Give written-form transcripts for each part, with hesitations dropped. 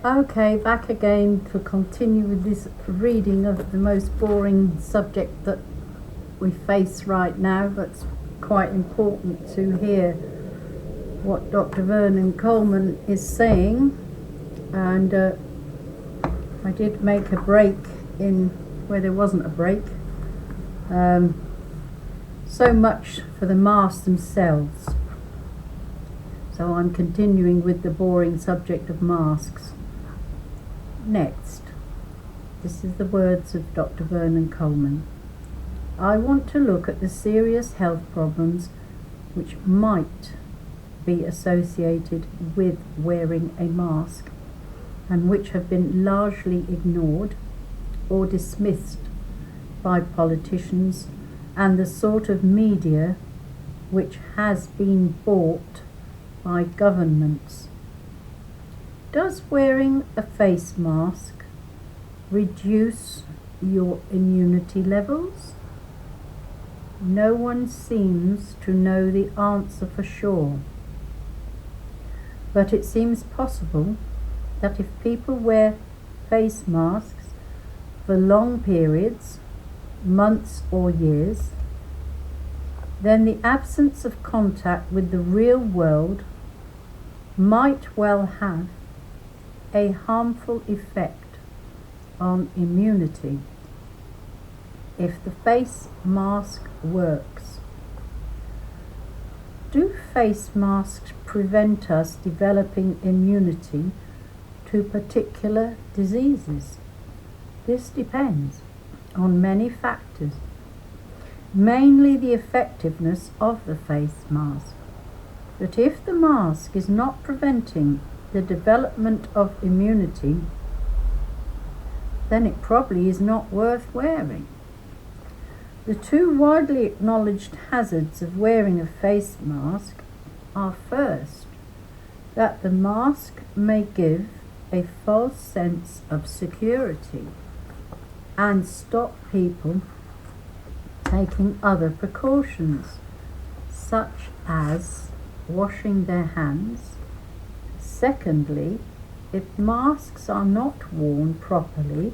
Okay, back again to continue with this reading of the most boring subject that we face right now, but it's quite important to hear what Dr. Vernon Coleman is saying. And I did make a break in where there wasn't a break. So much for the masks themselves. So I'm continuing with the boring subject of masks. Next, this is the words of Dr. Vernon Coleman. I want to look at the serious health problems which might be associated with wearing a mask and which have been largely ignored or dismissed by politicians and the sort of media which has been bought by governments. Does wearing a face mask reduce your immunity levels? No one seems to know the answer for sure. But it seems possible that if people wear face masks for long periods, months or years, then the absence of contact with the real world might well have a harmful effect on immunity if the face mask works. Do face masks prevent us developing immunity to particular diseases? This depends on many factors, mainly the effectiveness of the face mask. But if the mask is not preventing the development of immunity, then it probably is not worth wearing. The two widely acknowledged hazards of wearing a face mask are, first, that the mask may give a false sense of security and stop people taking other precautions, such as washing their hands. Secondly, if masks are not worn properly,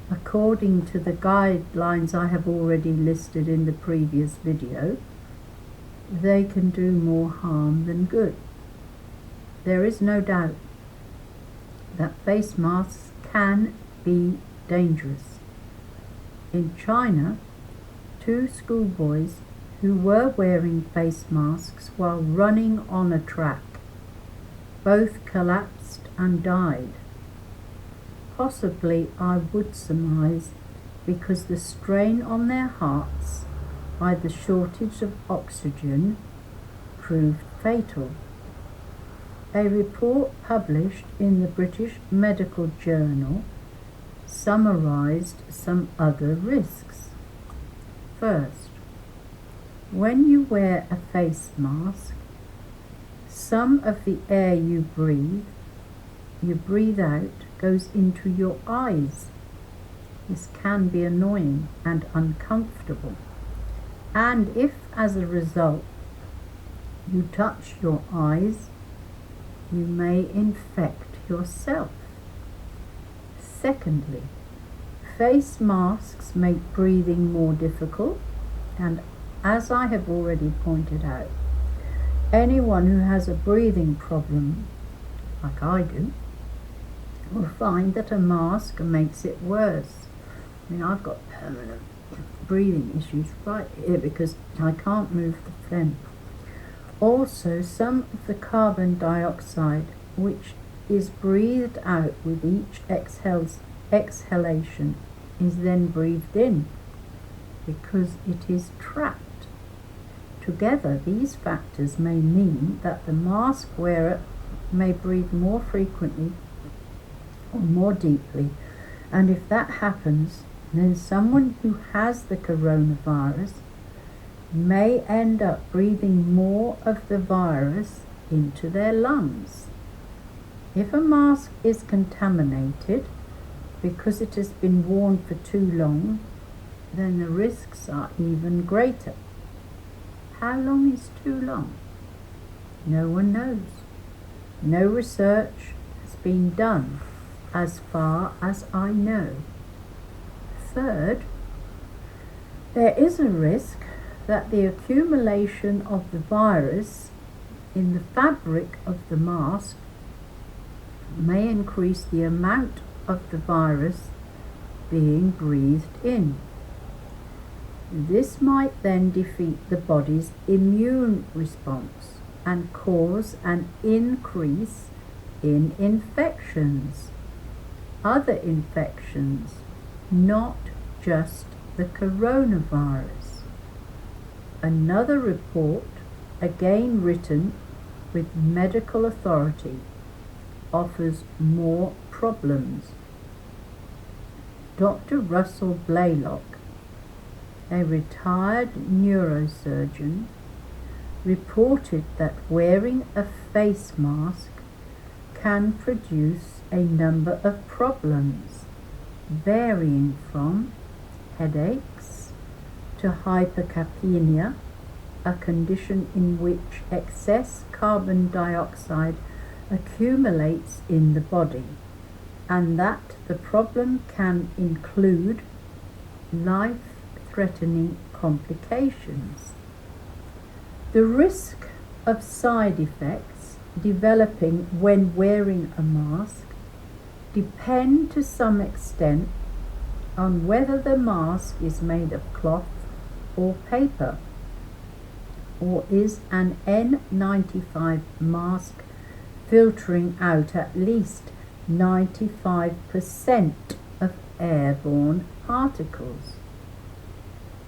according to the guidelines I have already listed in the previous video, they can do more harm than good. There is no doubt that face masks can be dangerous. In China, 2 schoolboys who were wearing face masks while running on a track both collapsed and died. Possibly, I would surmise, because the strain on their hearts by the shortage of oxygen proved fatal. A report published in the British Medical Journal summarized some other risks. First, when you wear a face mask, some of the air you breathe out goes into your eyes. This can be annoying and uncomfortable. And if, as a result, you touch your eyes, you may infect yourself. Secondly, face masks make breathing more difficult, and as I have already pointed out, anyone who has a breathing problem, like I do, will find that a mask makes it worse. I mean, I've got permanent breathing issues right here because I can't move the phlegm. Also, some of the carbon dioxide, which is breathed out with each exhalation, is then breathed in because it is trapped. Together, these factors may mean that the mask wearer may breathe more frequently or more deeply, and if that happens, then someone who has the coronavirus may end up breathing more of the virus into their lungs. If a mask is contaminated because it has been worn for too long, then the risks are even greater. How long is too long? No one knows. No research has been done as far as I know. Third, there is a risk that the accumulation of the virus in the fabric of the mask may increase the amount of the virus being breathed in. This might then defeat the body's immune response and cause an increase in infections, other infections, not just the coronavirus. Another report, again written with medical authority, offers more problems. Dr. Russell Blaylock, a retired neurosurgeon, reported that wearing a face mask can produce a number of problems, varying from headaches to hypercapnia, a condition in which excess carbon dioxide accumulates in the body, and that the problem can include life-threatening complications. The risk of side effects developing when wearing a mask depend to some extent on whether the mask is made of cloth or paper, or is an N95 mask filtering out at least 95% of airborne particles.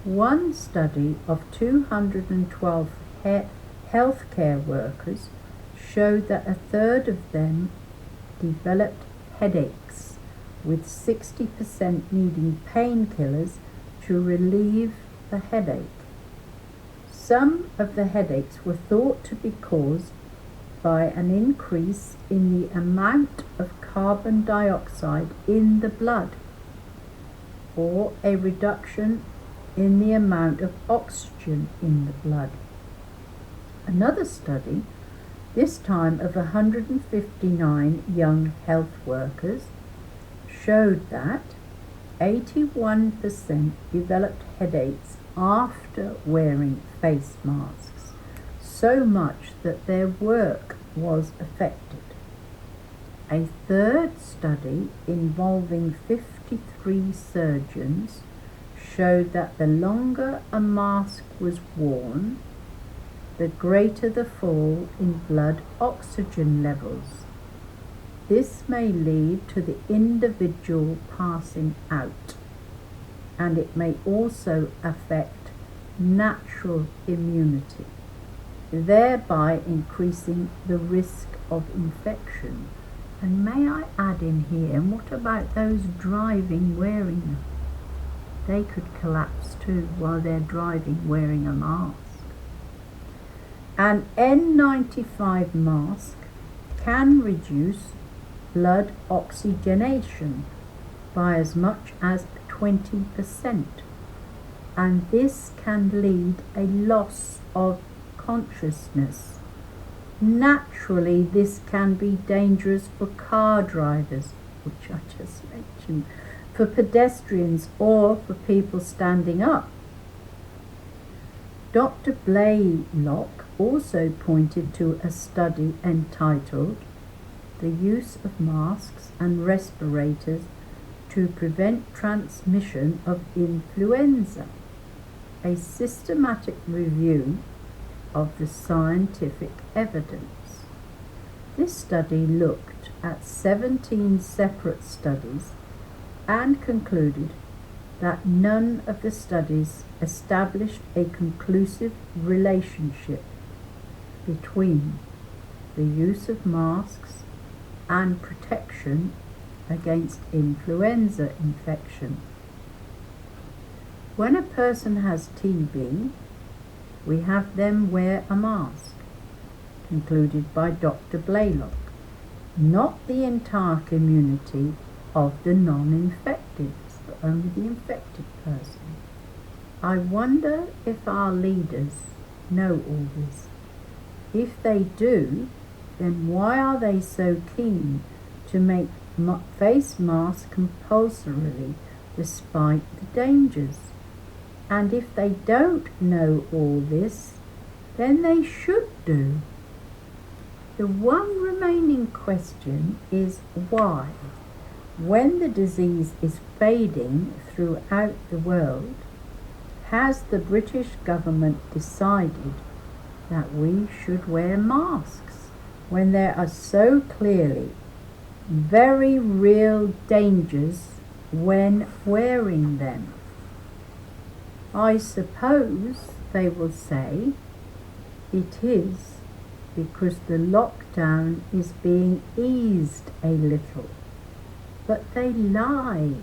One study of 212 healthcare workers showed that a third of them developed headaches, with 60% needing painkillers to relieve the headache. Some of the headaches were thought to be caused by an increase in the amount of carbon dioxide in the blood, or a reduction in the amount of oxygen in the blood. Another study, this time of 159 young health workers, showed that 81% developed headaches after wearing face masks, so much that their work was affected. A third study involving 53 surgeons showed that the longer a mask was worn, the greater the fall in blood oxygen levels. This may lead to the individual passing out, and it may also affect natural immunity, thereby increasing the risk of infection. And may I add in here, and what about those driving wearing them? They could collapse too while they're driving wearing a mask. An N95 mask can reduce blood oxygenation by as much as 20%, and this can lead a loss of consciousness. Naturally, this can be dangerous for car drivers, which I just mentioned, for pedestrians, or for people standing up. Dr. Blaylock also pointed to a study entitled "The Use of Masks and Respirators to Prevent Transmission of Influenza," a systematic review of the scientific evidence. This study looked at 17 separate studies and concluded that none of the studies established a conclusive relationship between the use of masks and protection against influenza infection. When a person has TB, we have them wear a mask, concluded by Dr. Blaylock, not the entire community of the non-infected, but only the infected person. I wonder if our leaders know all this. If they do, then why are they so keen to make face mask compulsorily despite the dangers. And if they don't know all this, then they should do. The one remaining question is why, when the disease is fading throughout the world, has the British government decided that we should wear masks when there are so clearly very real dangers when wearing them? I suppose they will say it is because the lockdown is being eased a little, but they lie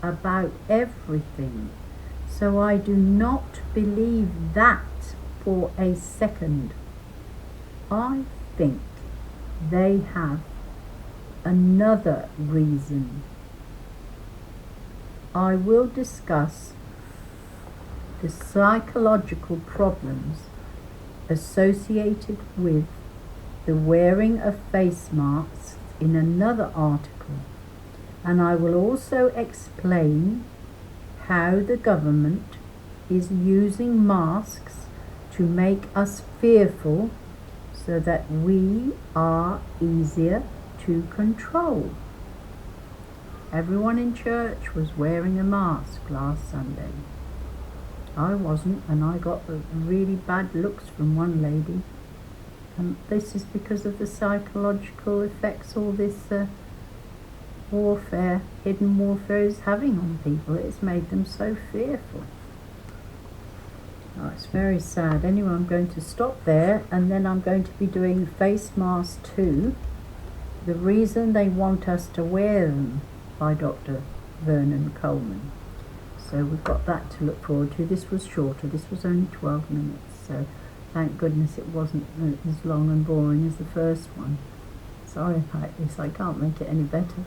about everything, so I do not believe that for a second. I think they have another reason. I will discuss the psychological problems associated with the wearing of face masks in another article, and I will also explain how the government is using masks to make us fearful so that we are easier to control. Everyone in church was wearing a mask last Sunday. I wasn't, and I got really bad looks from one lady. And this is because of the psychological effects all this warfare, hidden warfare, is having on people. It's made them so fearful. Oh, it's very sad. Anyway, I'm going to stop there, and then I'm going to be doing face mask 2. The reason they want us to wear them, by Dr. Vernon Coleman. So we've got that to look forward to. This was shorter. This was only 12 minutes. So thank goodness it wasn't as long and boring as the first one. Sorry about this. I can't make it any better.